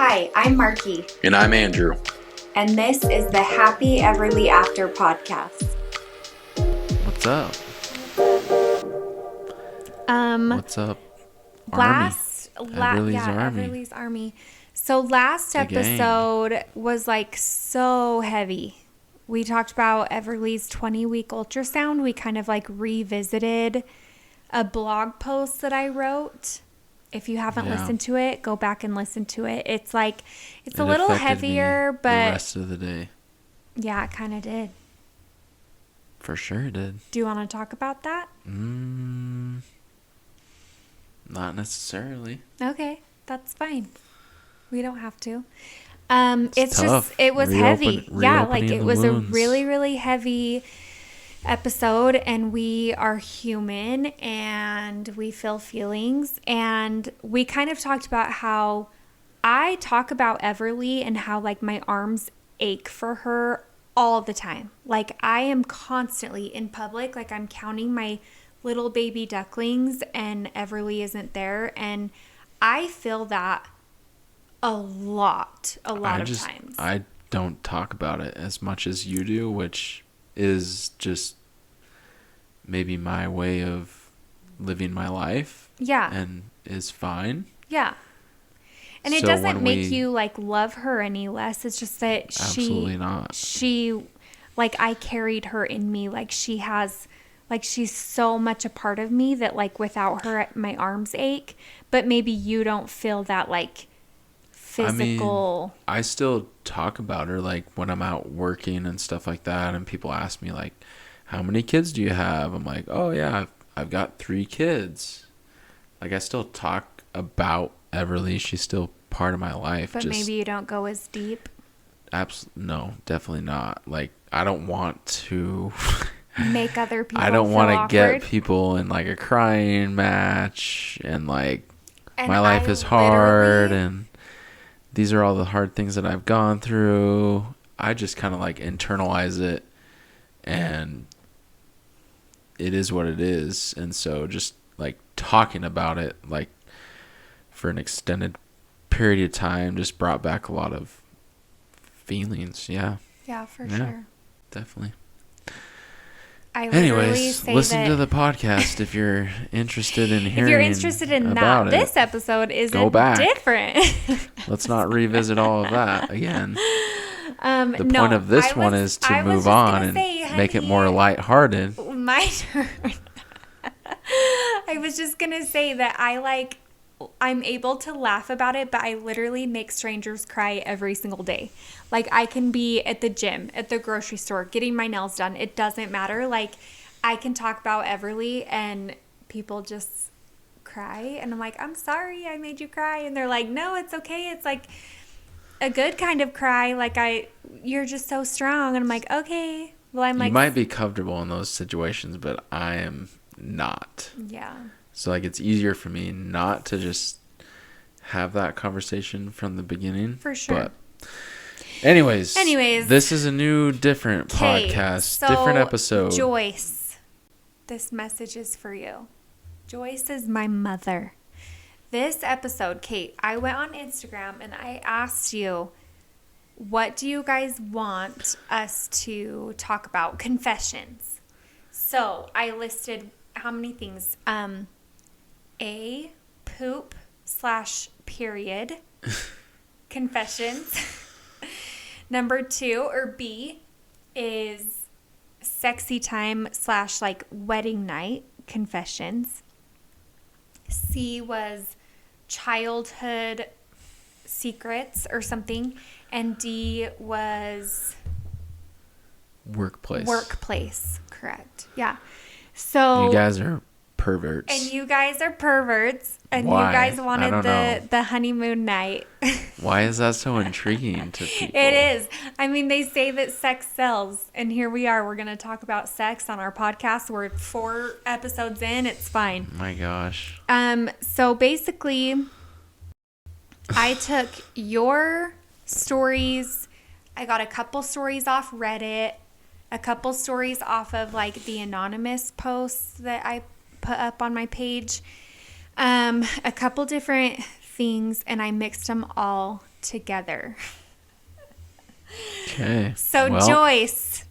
Hi, I'm Marky. And I'm Andrew. And this is the Happy Everly After podcast. What's up? What's up? Everly's Army. So last episode was like so heavy. We talked about Everly's 20-week ultrasound. We kind of like revisited a blog post that I wrote. If you haven't listened to it, go back and listen to it. It's a little heavier, but the rest of the day. Yeah, it kind of did. For sure it did. Do you want to talk about that? Not necessarily. Okay, that's fine. We don't have to. It's tough. Just, it was heavy. Yeah, like it was wounds. A really, really heavy episode, and we are human and we feel feelings, and we kind of talked about how I talk about Everly and how like my arms ache for her all the time. Like I am constantly in public, like I'm counting my little baby ducklings and Everly isn't there, and I feel that a lot of times. I don't talk about it as much as you do, which is just maybe my way of living my life. Yeah. And is fine. Yeah. And it doesn't make you like love her any less. It's just that absolutely not. She like I carried her in me. Like she's so much a part of me that like without her my arms ache. But maybe you don't feel that like physical. I mean, I still talk about her like when I'm out working and stuff like that, and people ask me like, how many kids do you have? I'm like, oh yeah, I've got 3 kids. Like I still talk about Everly. She's still part of my life. But maybe you don't go as deep. No, definitely not. Like I don't want to make other people I don't want to get people in like a crying match and like my life is hard and these are all the hard things that I've gone through. I just kind of like internalize it, and it is what it is. And so just like talking about it like for an extended period of time just brought back a lot of feelings. Yeah, for sure, definitely. Anyways, listen to the podcast if you're interested in hearing. If you're interested in that, this episode is different. Let's not revisit all of that again. The point of this one is to move on and make it more lighthearted. My turn. I was just gonna say that I'm able to laugh about it, but I literally make strangers cry every single day. Like I can be at the gym, at the grocery store, getting my nails done. It doesn't matter. Like I can talk about Everly and people just cry. And I'm like, I'm sorry I made you cry. And they're like, no, it's okay. It's like a good kind of cry. Like you're just so strong. And I'm like, okay. Well, I'm like, you might be comfortable in those situations, but I am not. Yeah. So like it's easier for me not to just have that conversation from the beginning. For sure. But anyways, this is a new, different podcast, different episode. Joyce, this message is for you. Joyce is my mother. This episode, Kate, I went on Instagram and I asked you, what do you guys want us to talk about? Confessions. So I listed how many things? A, poop/period. Confessions. Number 2 or B is sexy time / like wedding night. Confessions. C was childhood secrets or something. And D was workplace. Correct. Yeah. So you guys are perverts. And you guys are perverts. And Why? You guys wanted the honeymoon night. Why is that so intriguing to people? It is. I mean, they say that sex sells. And here we are. We're going to talk about sex on our podcast. We're 4 episodes in. It's fine. Oh my gosh. So basically, I took your stories. I got a couple stories off Reddit. A couple stories off of like the anonymous posts that I put up on my page. A couple different things, and I mixed them all together. Okay. So well, Joyce,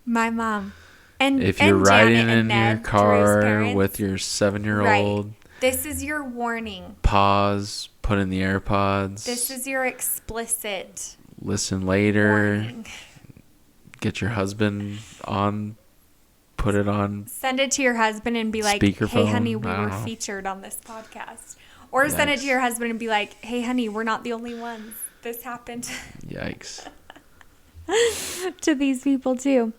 my mom, and if you're and riding Janet and in Ned, your Drew's car parents, with your 7-year-old, right. This is your warning. pause, put in the AirPods. This is your explicit listen later. warning. Get your husband on. Put it on. Send it to your husband and be like, speakerphone. hey, honey, we were know. featured on this podcast. Or send it to your husband and be like, hey, honey, we're not the only ones. This happened. Yikes. To these people too.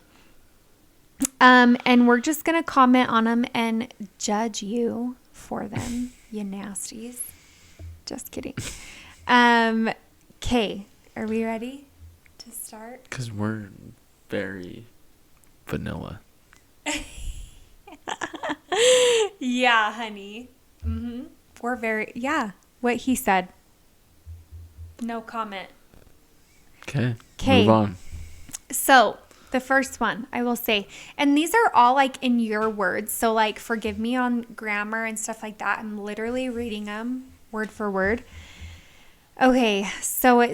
And we're just going to comment on them and judge you for them, you nasties. Just kidding. Okay, are we ready to start? Because we're very vanilla. Yeah, honey. Mm-hmm. We're very, yeah, what he said. No comment. Okay. Okay. Move on. So the first one I will say, and these are all like in your words. So like, forgive me on grammar and stuff like that. I'm literally reading them word for word. Okay. So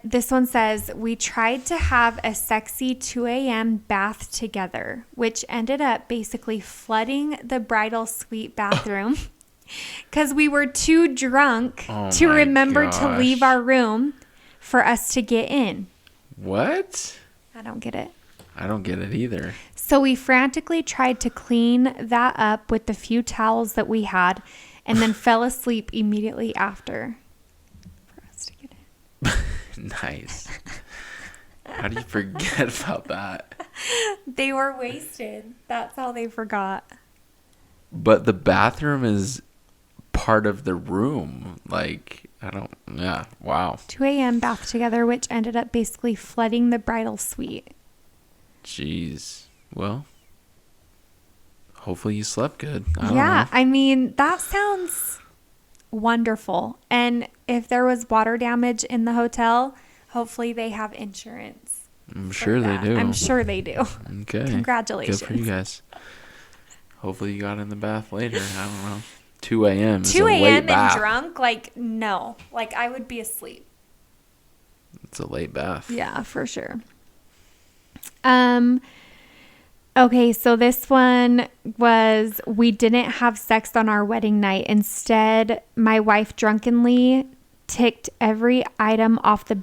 this one says, we tried to have a sexy 2 a.m. bath together, which ended up basically flooding the bridal suite bathroom because we were too drunk to remember to leave our room for us to get in. What? I don't get it. I don't get it either. So we frantically tried to clean that up with the few towels that we had and then fell asleep immediately after for us to get in. Nice. How do you forget about that? They were wasted. That's how they forgot. But the bathroom is part of the room. Like, yeah, wow. 2 a.m. bath together, which ended up basically flooding the bridal suite. Jeez. Well, hopefully you slept good. I don't Yeah, know. I mean, that sounds wonderful. And if there was water damage in the hotel, hopefully they have insurance. I'm sure they do. I'm sure they do. Okay. Congratulations. Good for you guys. Hopefully you got in the bath later. I don't know. 2 a.m. 2 a.m. a.m. and drunk? Like, no. Like, I would be asleep. It's a late bath. Yeah, for sure. Okay, so this one was, we didn't have sex on our wedding night. Instead, my wife drunkenly ticked every item off the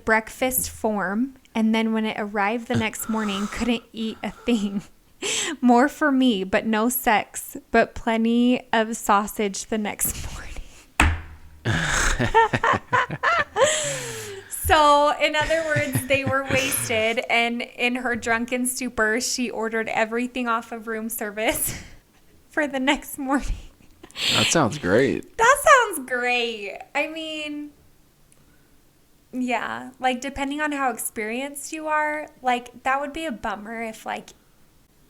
breakfast form, and then when it arrived the next morning, couldn't eat a thing. More for me, but no sex, but plenty of sausage the next morning. So, in other words, they were wasted, and in her drunken stupor, she ordered everything off of room service for the next morning. That sounds great. That sounds great. I mean, yeah, like, depending on how experienced you are, like, that would be a bummer if, like,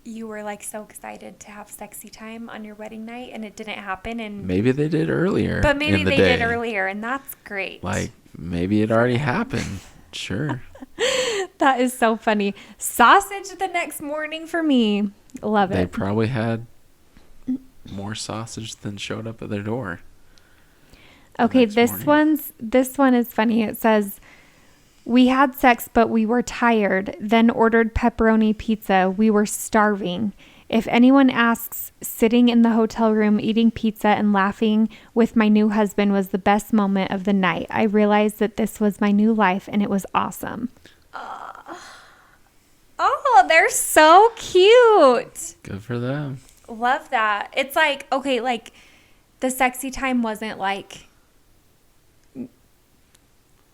you were like so excited to have sexy time on your wedding night and it didn't happen. And maybe they did earlier. But maybe they did earlier, and that's great. Like, maybe it already happened. Sure. That is so funny. Sausage the next morning for me. Love it. They probably had more sausage than showed up at their door. Okay, this one is funny. It says, we had sex, but we were tired, then ordered pepperoni pizza. We were starving. If anyone asks, sitting in the hotel room eating pizza and laughing with my new husband was the best moment of the night. I realized that this was my new life and it was awesome. Oh, they're so cute. Good for them. Love that. It's like, okay, like the sexy time wasn't like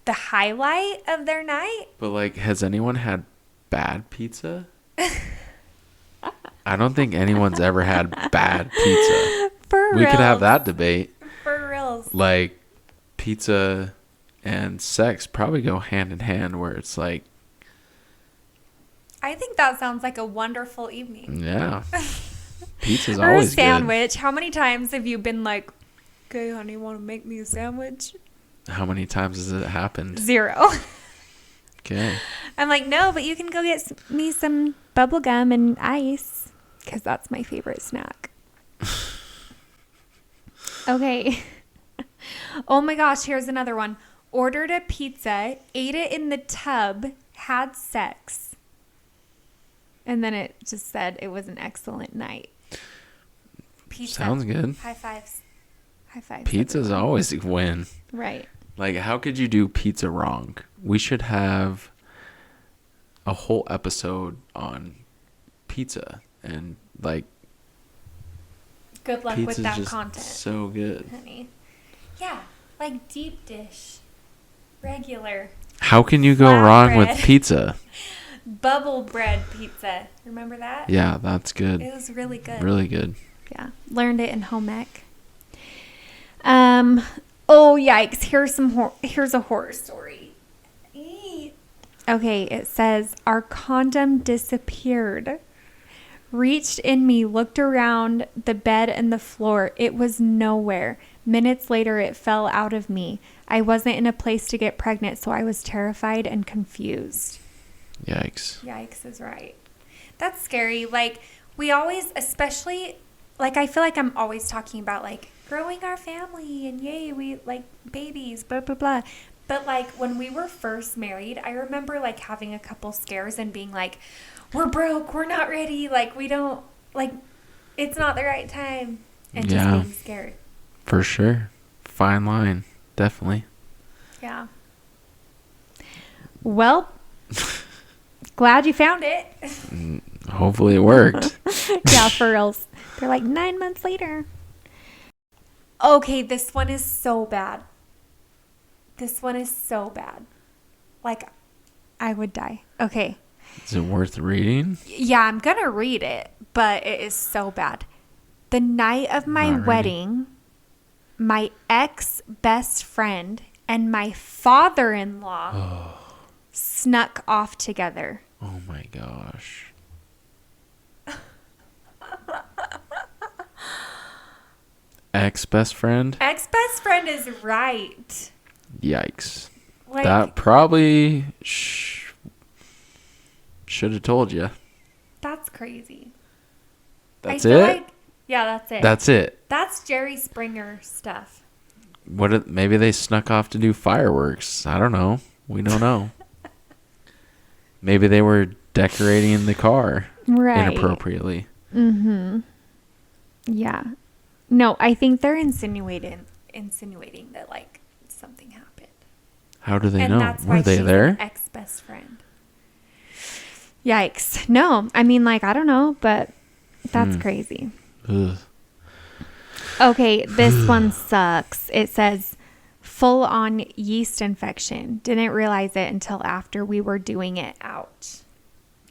the highlight of their night. But like, has anyone had bad pizza? I don't think anyone's ever had bad pizza. For we reals. could have that debate. For reals. Like, pizza and sex probably go hand in hand, where it's like, I think that sounds like a wonderful evening. yeah. Pizza's or always a sandwich. Good. How many times have you been like, okay, honey, want to make me a sandwich? How many times has it happened? 0. Okay. I'm like, no, but you can go get me some bubble gum and ice because that's my favorite snack. Okay. Oh my gosh, here's another one. Ordered a pizza, ate it in the tub, had sex. And then it just said it was an excellent night. Pizza. Sounds good. High fives. High fives. Pizza's everyone. always a win. Right. Like, how could you do pizza wrong? We should have a whole episode on pizza and like. Good luck with Pizza's that just content. so good. Honey. Yeah, like deep dish, regular. How can you go wrong with pizza? Bubble bread pizza. Remember that? Yeah, that's good. It was really good. Really good. Yeah, learned it in home ec. Oh yikes! Here's a horror story. Eee. Okay, it says our condom disappeared. Reached in me, looked around the bed and the floor. It was nowhere. Minutes later, it fell out of me. I wasn't in a place to get pregnant, so I was terrified and confused. Yikes. Yikes is right. That's scary. Like, we always, especially, like, I feel like I'm always talking about, like, growing our family and yay, we, like, babies, blah, blah, blah. But, like, when we were first married, I remember, like, having a couple scares and being like, we're broke, we're not ready, like, we don't, like, it's not the right time. And just being scared. For sure. Fine line. Definitely. Yeah. Well, glad you found it. Hopefully it worked. Yeah, for reals. They're like 9 months later. Okay, this one is so bad. This one is so bad. Like, I would die. Okay. Is it worth reading? Yeah, I'm going to read it, but it is so bad. The night of my wedding, my ex-best friend and my father-in-law snuck off together. Oh my gosh. Ex-best friend? Ex-best friend is right. Yikes. Like, That probably should have told you. that's crazy. That's I feel it? like, yeah, that's it. That's it. That's Jerry Springer stuff. Maybe they snuck off to do fireworks. I don't know. We don't know. Maybe they were decorating the car inappropriately. Mm-hmm. Yeah. No, I think they're insinuating that, like, something happened. How do they And know? that's why Were they she's there? an ex-best friend. Yikes. No, I mean, like, I don't know, but that's crazy. Ugh. Okay, this one sucks. It says full-on yeast infection. Didn't realize it until after we were doing it. Ouch.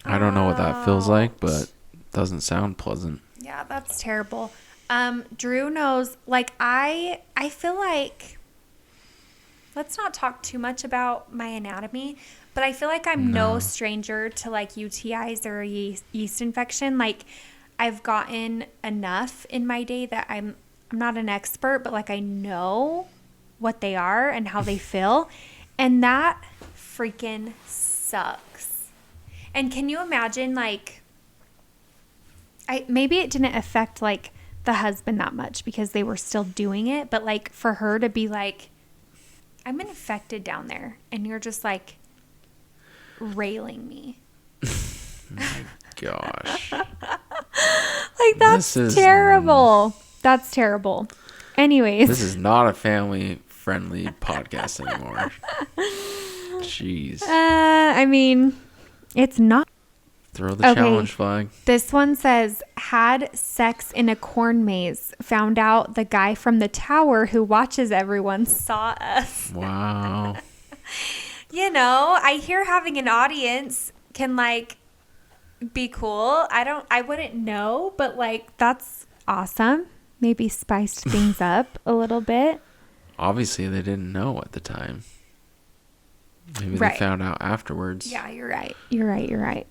I don't know what that feels like, but doesn't sound pleasant. Yeah, that's terrible. Drew knows, like, I feel like, let's not talk too much about my anatomy, but I feel like I'm no stranger to, like, UTIs or a yeast infection. Like, I've gotten enough in my day that I'm not an expert, but, like, I know what they are and how they feel. And that freaking sucks. And can you imagine, like, maybe it didn't affect, like, the husband that much because they were still doing it. But, like, for her to be like, I'm infected down there. And you're just, like, railing me. My gosh. Like, that's terrible. That's terrible. Anyways. This is not a family-friendly podcast anymore. Jeez. I mean, it's not. Throw the challenge flag. This one says, had sex in a corn maze. Found out the guy from the tower who watches everyone saw us. Wow. You know, I hear having an audience can, like, be cool. I wouldn't know, but, like, that's awesome. Maybe spiced things up a little bit. Obviously, they didn't know at the time. Maybe they found out afterwards. Yeah, you're right. You're right.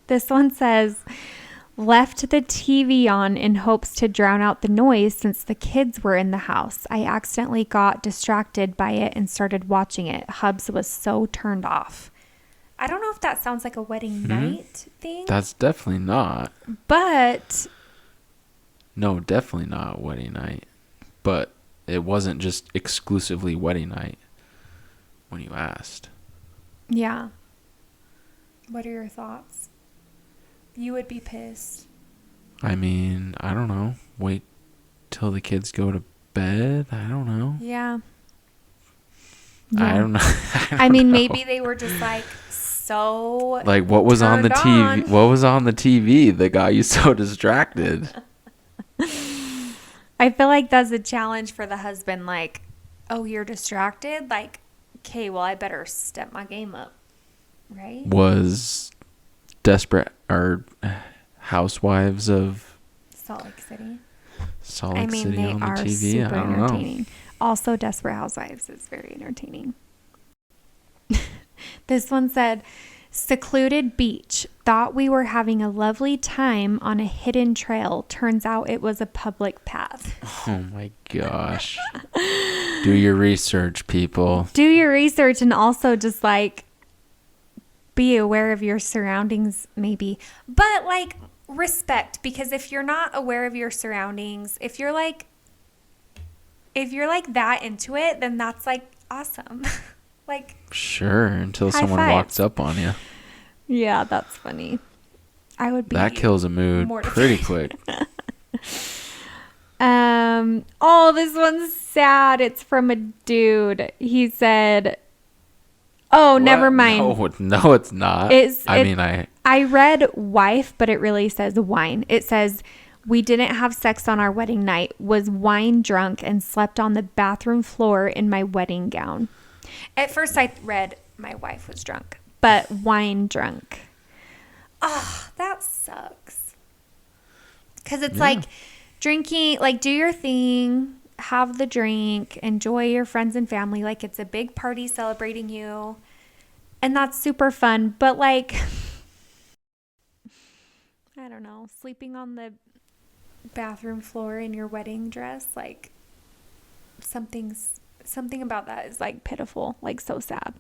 This one says, left the TV on in hopes to drown out the noise since the kids were in the house. I accidentally got distracted by it and started watching it. Hubs was so turned off. I don't know if that sounds like a wedding night thing. That's definitely not. But. No, definitely not a wedding night. But it wasn't just exclusively wedding night when you asked. Yeah. What are your thoughts? You would be pissed. I mean, I don't know. Wait till the kids go to bed. I don't know. Yeah. I don't know. I mean, maybe they were just like so like what was on the TV? What was on the TV that got you so distracted? I feel like that's a challenge for the husband. Like, oh, you're distracted? Like, okay, well, I better step my game up. Right? Was Desperate or Housewives of Salt Lake City. Salt Lake City they on the are TV? super I don't entertaining. know. Also, Desperate Housewives is very entertaining. This one said, secluded beach. Thought we were having a lovely time on a hidden trail. Turns out it was a public path. Oh my gosh. Do your research, people. Do your research, and also just like be aware of your surroundings, maybe. But like respect, because if you're not aware of your surroundings, if you're like that into it, then that's like awesome. Like, sure, until high someone five. walks up on you. Yeah, that's funny. I would be That kills a mood pretty quick. Oh, this one's sad. It's from a dude. He said, oh, What? never mind. No, it's not. I read wife, but it really says wine. It says, we didn't have sex on our wedding night, was wine drunk, and slept on the bathroom floor in my wedding gown. At first I read my wife was drunk, but wine drunk. Oh, that sucks. Because it's like drinking, like do your thing, have the drink, enjoy your friends and family. Like it's a big party celebrating you. And that's super fun. But like, I don't know, sleeping on the bathroom floor in your wedding dress, like something about that is like pitiful, like so sad.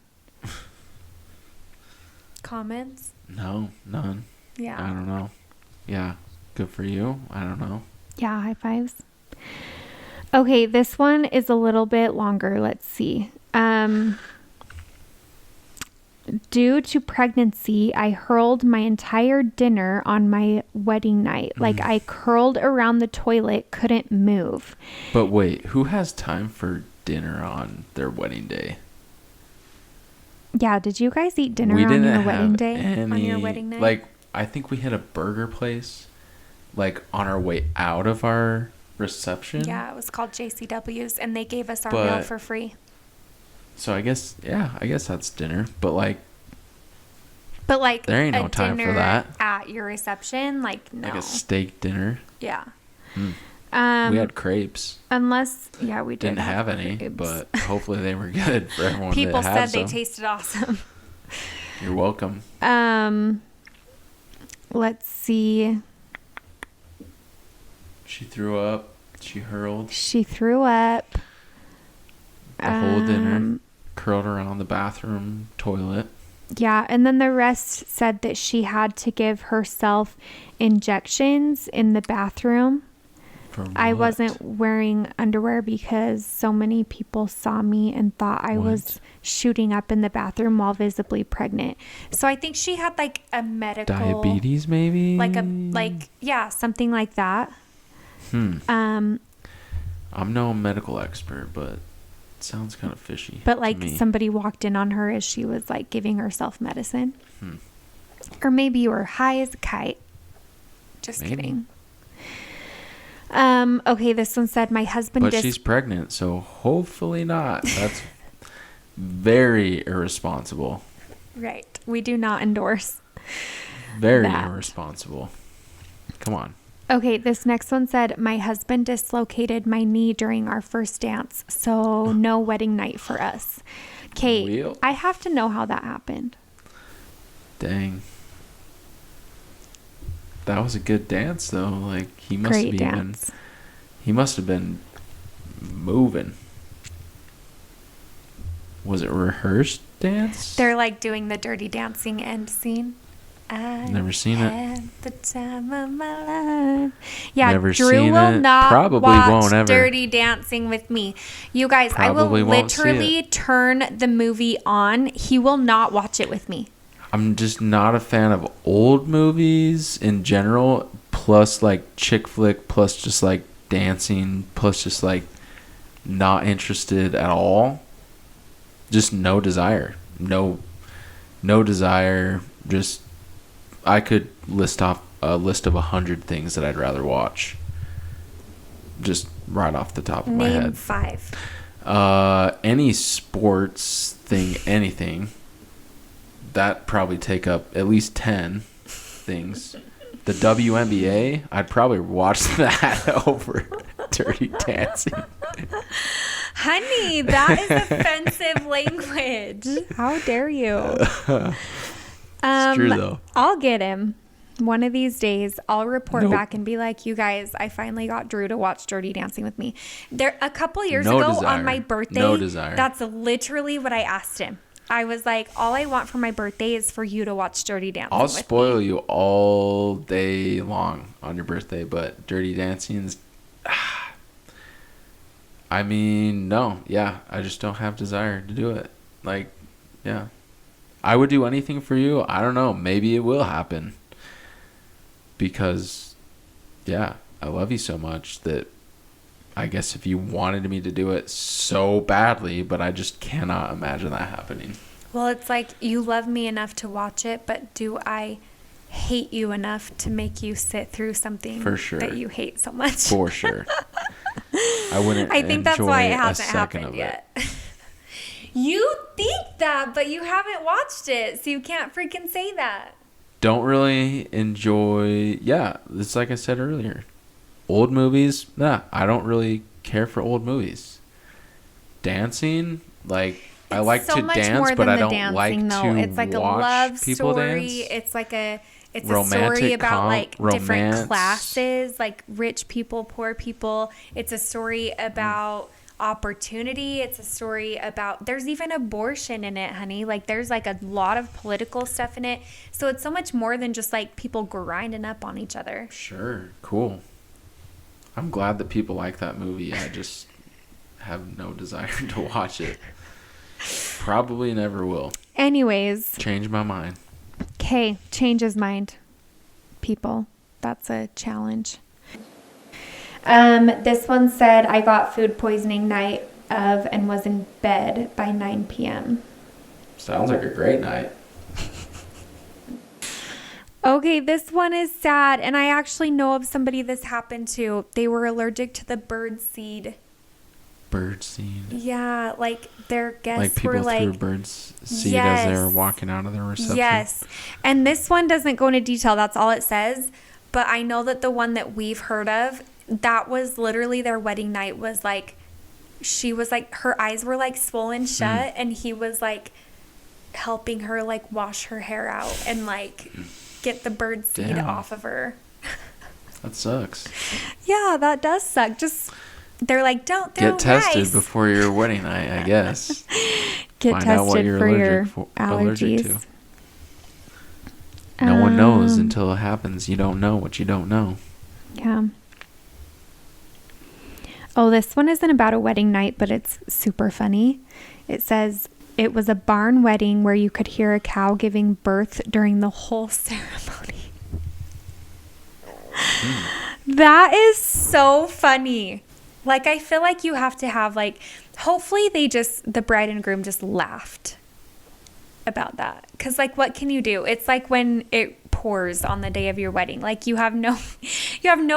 Comments? No, none. Yeah. I don't know. Yeah, good for you. I don't know. Yeah, high fives. Okay, this one is a little bit longer. Let's see. Due to pregnancy, I hurled my entire dinner on my wedding night. Like I curled around the toilet, couldn't move. But wait, who has time for dinner on their wedding day? Yeah, did you guys eat dinner on your wedding day? On your wedding night? Like, I think we had a burger place, like, on our way out of our reception. Yeah, it was called JCW's, and they gave us our meal for free. So I guess that's dinner. But like, there ain't no time for that at your reception. Like, no. Like a steak dinner. Yeah. We had crepes. Unless, we didn't have any, crepes. But hopefully they were good for everyone. People that had said they some. tasted awesome. You're welcome. Let's see. She threw up. She hurled. She threw up. The whole dinner. Curled around the bathroom toilet. Yeah, and then the rest said that she had to give herself injections in the bathroom. I wasn't wearing underwear because so many people saw me and thought I was shooting up in the bathroom while visibly pregnant. So I think she had like a medical diabetes, maybe something like that. I'm no medical expert, but it sounds kind of fishy. But like somebody walked in on her as she was like giving herself medicine. Or maybe you were high as a kite. Just kidding. Okay, this one said my husband. But she's pregnant, so hopefully not. That's very irresponsible. Right. We do not endorse. Very irresponsible. Come on. Okay, this next one said my husband dislocated my knee during our first dance, so no wedding night for us. Okay, I have to know how that happened. Dang. That was a good dance, though. Like he must have been moving. Was it rehearsed dance? They're like doing the Dirty Dancing end scene. Never seen it. The time of my life. Yeah, Never Drew seen will it. not Probably watch won't ever. Dirty Dancing with me. You guys, Probably I will won't see literally it. turn the movie on. He will not watch it with me. I'm just not a fan of old movies in general, plus like chick flick, plus just like dancing, plus just like not interested at all. Just no desire. No desire. Just I could list off a list of 100 things that I'd rather watch. Just right off the top of my head. Name 5. Any sports thing, anything. That probably take up at least 10 things. The WNBA, I'd probably watch that over Dirty Dancing. Honey, that is offensive language. How dare you? It's true though. I'll get him. One of these days, I'll report back and be like, you guys, I finally got Drew to watch Dirty Dancing with me. There, a couple years ago on my birthday, that's literally what I asked him. I was like, all I want for my birthday is for you to watch Dirty Dancing I'll with spoil me. you all day long on your birthday, but Dirty Dancing's... I mean, no. Yeah, I just don't have desire to do it. Like, yeah. I would do anything for you. I don't know. Maybe it will happen. Because, yeah, I love you so much that I guess if you wanted me to do it so badly, but I just cannot imagine that happening. Well, it's like you love me enough to watch it, but do I hate you enough to make you sit through something For sure. that you hate so much? For sure. I wouldn't I think that's why it enjoy a hasn't second happened of yet. it. You think that, but you haven't watched it, so you can't freaking say that. Don't really enjoy... Yeah, it's like I said earlier. Old movies, nah, I don't really care for old movies. Dancing, like... I like so to much dance, more but than I the don't dancing, like though. to It's like a watch love people story. dance. It's like a Romantic story about like different romance. classes, like rich people, poor people. It's a story about opportunity. It's a story about, there's even abortion in it, honey. Like there's like a lot of political stuff in it. So it's so much more than just like people grinding up on each other. Sure, cool. I'm glad that people like that movie. I just have no desire to watch it. Probably never will. Anyways. Change my mind. Okay, change his mind. People, that's a challenge. This one said, I got food poisoning night of and was in bed by 9 p.m. Sounds like a great night. Okay, this one is sad, and I actually know of somebody this happened to. They were allergic to the bird seed. Bird seed? Yeah, like their guests like people were like... threw bird seed as they were walking out of their reception? Yes, and this one doesn't go into detail. That's all it says. But I know that the one that we've heard of, that was literally their wedding night, was like, she was like, her eyes were like swollen shut, and he was like helping her like wash her hair out and like get the bird seed off of her. That sucks. Yeah, that does suck. Just, they're like, don't throw get tested rice before your wedding night, I guess. Get Find tested out what you're for your allergic allergies. to. No one knows until it happens. You don't know what you don't know. Yeah. Oh, this one isn't about a wedding night, but it's super funny. It says, it was a barn wedding where you could hear a cow giving birth during the whole ceremony. That is so funny. Like, I feel like you have to have, like, hopefully the bride and groom just laughed about that. Because, like, what can you do? It's like when it pours on the day of your wedding. Like, you have no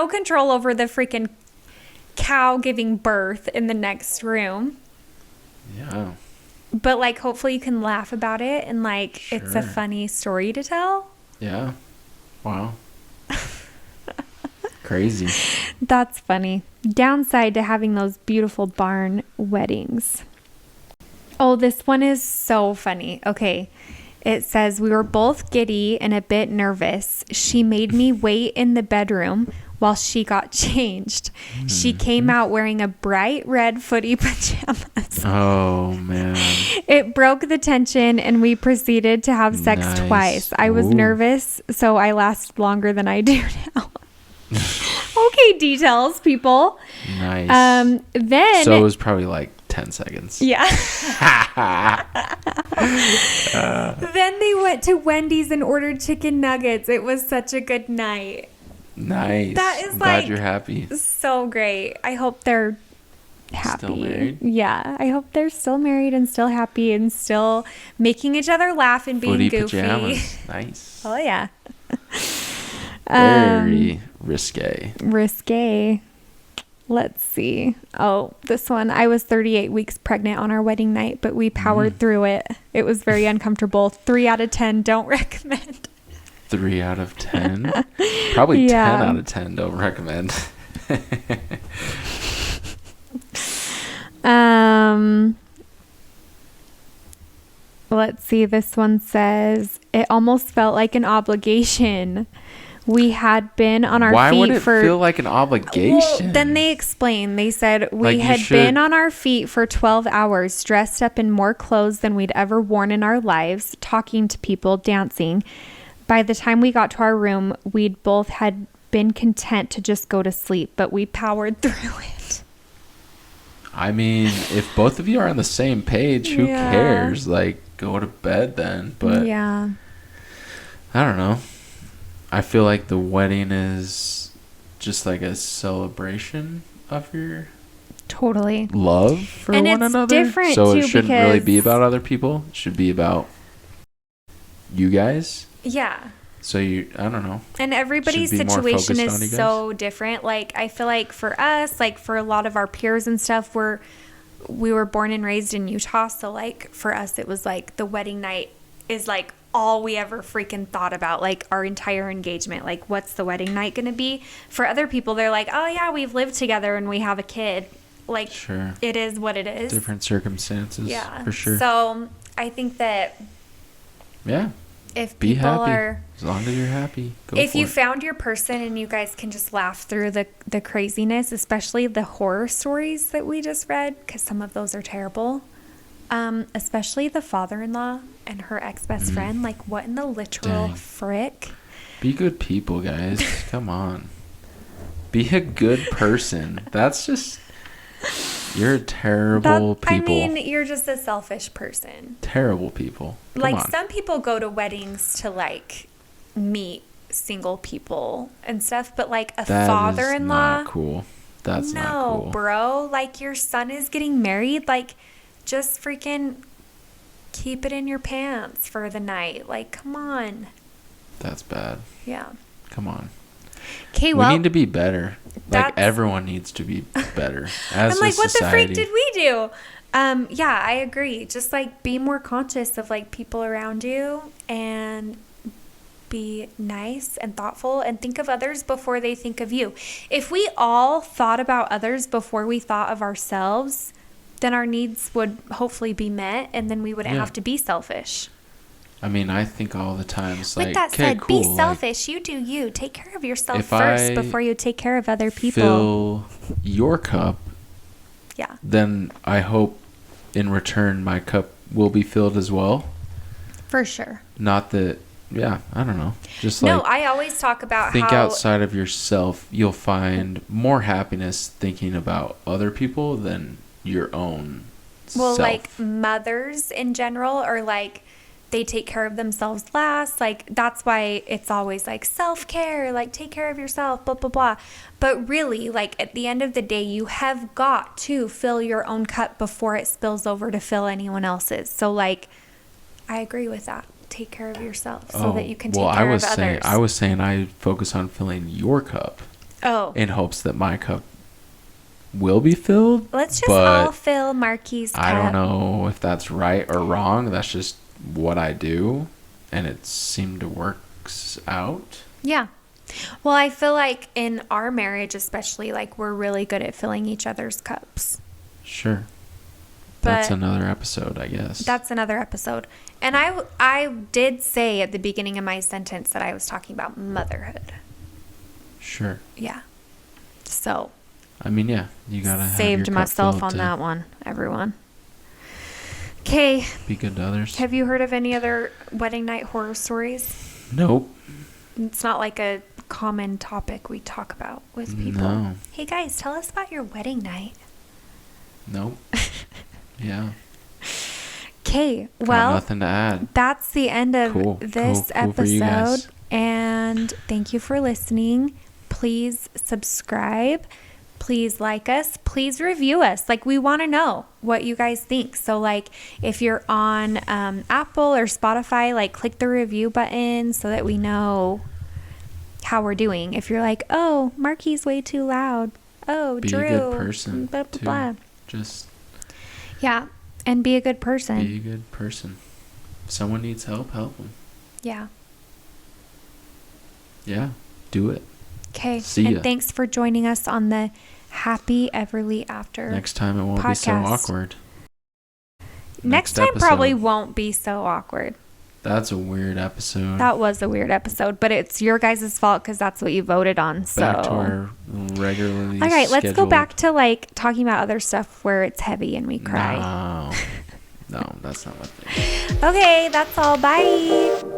control over the freaking cow giving birth in the next room. Yeah. But, like, hopefully you can laugh about it and, like, Sure. It's a funny story to tell. Yeah. Wow. Crazy. That's funny. Downside to having those beautiful barn weddings. Oh, this one is so funny. Okay. It says, we were both giddy and a bit nervous. She made me wait in the bedroom while she got changed. She came out wearing a bright red footy pajamas. Oh, man. It broke the tension, and we proceeded to have sex twice. I was nervous, so I lasted longer than I do now. Okay, details, people. Nice. Then so it was probably like 10 seconds. Yeah. Then they went to Wendy's and ordered chicken nuggets. It was such a good night. Nice. That is I'm like glad you're happy. So great. I hope they're happy. Still married? Yeah. I hope they're still married and still happy and still making each other laugh and being Footy goofy. pajamas. Nice. Oh yeah. Very risque. Risque. Let's see. Oh, this one. I was 38 weeks pregnant on our wedding night, but we powered through it. It was very uncomfortable. 3 out of 10. Don't recommend. 3 out of 10? Probably 10 out of 10. Don't recommend. Let's see. This one says, it almost felt like an obligation. We had been on our feet Why would it for... feel like an obligation? Well, then they explained. They said, we Like, had been on our feet for 12 hours, dressed up in more clothes than we'd ever worn in our lives, talking to people, dancing. By the time we got to our room, we'd both had been content to just go to sleep, but we powered through it. I mean, if both of you are on the same page, who Yeah. cares? Like, go to bed then. But yeah. I don't know. I feel like the wedding is just like a celebration of your Totally. love for And one it's another. different, so too, it shouldn't really be because- about other people. It should be about you guys. Yeah. So I don't know. And everybody's Should be more situation focused on you is guys. so different. Like, I feel like for us, like for a lot of our peers and stuff, we were born and raised in Utah. So like for us, it was like the wedding night is like all we ever freaking thought about, like our entire engagement. Like, what's the wedding night going to be? For other people, they're like, oh yeah, we've lived together and we have a kid. Like, Sure. it is what it is. Different circumstances. Yeah. For sure. So I think that Yeah. if Be people happy. are... As long as you're happy. Go If for you it. found your person and you guys can just laugh through the craziness, especially the horror stories that we just read, because some of those are terrible. Especially the father-in-law and her ex-best friend. Like, what in the literal Dang. frick? Be good people, guys. Come on. Be a good person. That's just... You're terrible people. I mean, you're just a selfish person. Terrible people. Come Like, on. some people go to weddings to, like, meet single people and stuff, but, like, a That is father-in-law... not cool. That's no, not cool. bro. Like, your son is getting married. Like, just freaking keep it in your pants for the night. Like, come on. That's bad. Yeah. Come on. Okay, We well, need to be better. Like, that's- everyone needs to be better as I'm like, a what the society. freak did we do? Yeah, I agree. Just, like, be more conscious of, like, people around you and be nice and thoughtful and think of others before they think of you. If we all thought about others before we thought of ourselves, then our needs would hopefully be met, and then we wouldn't Yeah. have to be selfish. I mean, I think all the time it's With like, that okay, said, cool. be like, selfish. You do you. Take care of yourself If first I before you take care of other people. fill your cup, Yeah, then I hope in return my cup will be filled as well. for sure. Not that, yeah, I don't know. Just like, No, I always talk about think how outside of yourself, you'll find more happiness thinking about other people than your own self. like mothers in general are like they take care of themselves last. Like, that's why it's always like self-care, like take care of yourself, blah blah blah. But really, like at the end of the day, you have got to fill your own cup before it spills over to fill anyone else's. So like, I agree with that. Take care of yourself so that you can take care of others. I was saying I focus on filling your cup Oh, in hopes that my cup will be filled. let's just but all fill Marky's cup. I don't know if that's right or wrong. That's just what I do, and it seemed to work out. Yeah. Well, I feel like in our marriage, especially, like we're really good at filling each other's cups. Sure. That's But another episode, I guess. that's another episode. And I did say at the beginning of my sentence that I was talking about motherhood. Sure. Yeah. So. I mean, yeah, you gotta have saved your cup myself filled on to that one, everyone. Okay. Be good to others. Have you heard of any other wedding night horror stories? Nope. It's not like a common topic we talk about with people. No. Hey guys, tell us about your wedding night. Nope. Yeah. Okay, well, nothing to add. That's the end of this episode. And thank you for listening. Please subscribe. Please like us. Please review us. Like, we want to know what you guys think. So, like, if you're on Apple or Spotify, like, click the review button so that we know how we're doing. If you're like, oh, Marky's way too loud. Oh, be Drew. Be a good person. Blah, blah, blah. Just. Yeah. And be a good person. Be a good person. If someone needs help, help them. Yeah. Yeah. Do it. Okay. See ya. And thanks for joining us on the Happy Everly After Next time it won't podcast. be so awkward. Next time episode. Probably won't be so awkward. That's a weird episode. That was a weird episode, but it's your guys' fault because that's what you voted on. So back to our regularly all right, let's scheduled. go back to like talking about other stuff where it's heavy and we cry. No, that's not my thing. Okay, that's all. Bye.